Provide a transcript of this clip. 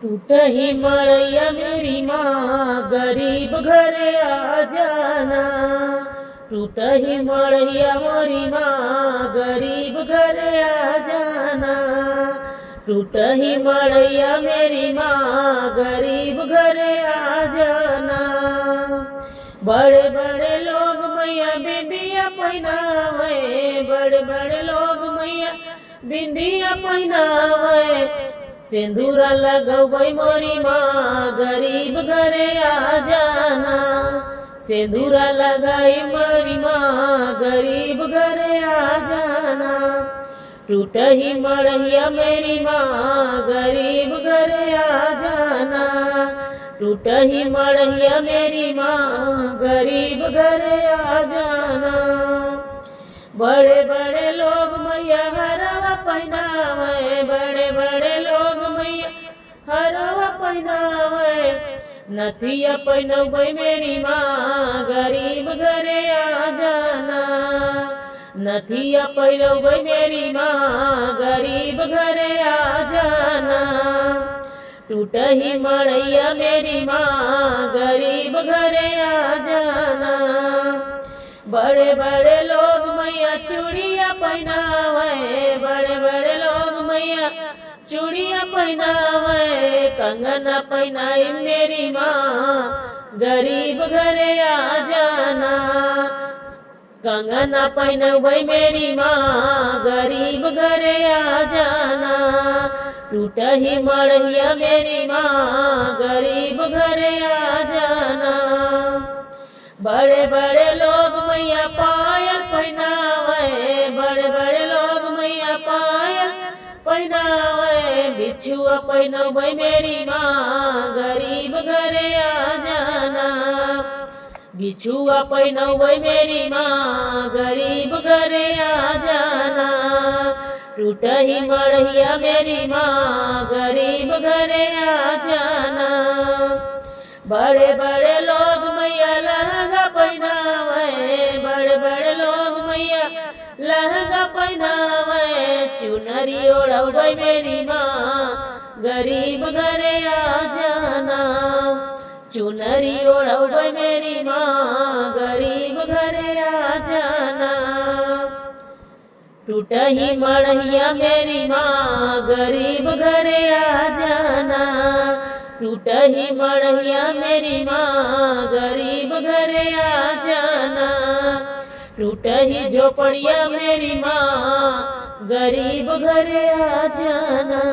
टूट ही मड़ैया मेरी माँ, गरीब घरे आ जाना। टूट ही मड़ैया मोरी माँ, गरीब घरे आ जाना। टूट ही मड़ैया मेरी माँ, गरीब घरे आ जाना। बड़े बड़े लोग मैया बिंदिया पहनावे, बड़े बड़े लोग मैया बिंदिया पहनावे। सिंदूरा लगवै मोरी माँ, गरीब घरे आ जाना। सिंदूरा लगाई मोरी माँ, गरीब घरे आ जाना। टूट ही मड़ैया मेरी माँ, गरीब घरे आ जाना। टूट ही मड़ैया मेरी माँ, गरीब घरे आ जाना। बड़े बड़े लोग मैया हरवा पहनावे, बड़े बड़े लोग मैया हरवा पहनावे। नथिया पहनबै मेरी माँ, गरीब घरे आ जाना। नथिया पहनबै मेरी माँ, गरीब घरे आ जाना। टूट ही मड़ैया मेरी माँ, गरीब घरे आ जाना। बड़े बड़े लोग मैया चूड़िया पहनावे, बड़े बड़े लोग मैया चूड़िया पहनावे। कंगना पहनाई मेरी माँ, गरीब घरे आ जाना। कंगना पहनबै मेरी माँ, गरीब घरे आ जाना। टूट ही मड़ैया मेरी माँ, गरीब घरे आ जाना। बड़े बड़े लोग मैया पायल पहनावे, बड़े बड़े लोग मैया पायल पहनावे। बिछुआ पहनबै मेरी माँ, गरीब घरे आ जाना। बिछुआ पहनबै मेरी माँ, गरीब घरे आ जाना। टूट ही मड़ैया मेरी माँ, गरीब घरे आ जाना। बड़े बड़े लोग मैया लहंगा पहनावे, बड़े बड़े लोग मैया लहंगा पहनावे। चुनरी ओढ़बै मेरी माँ, गरीब घरे आ जाना। चुनरी ओढ़बै मेरी माँ, गरीब घरे आ जाना। टूट ही मड़ैया मेरी माँ, गरीब घरे आ जाना। टूट ही मड़ैया मेरी माँ, गरीब घरे आ जाना। टूट ही झोपड़िया मेरी माँ, गरीब घरे आ जाना।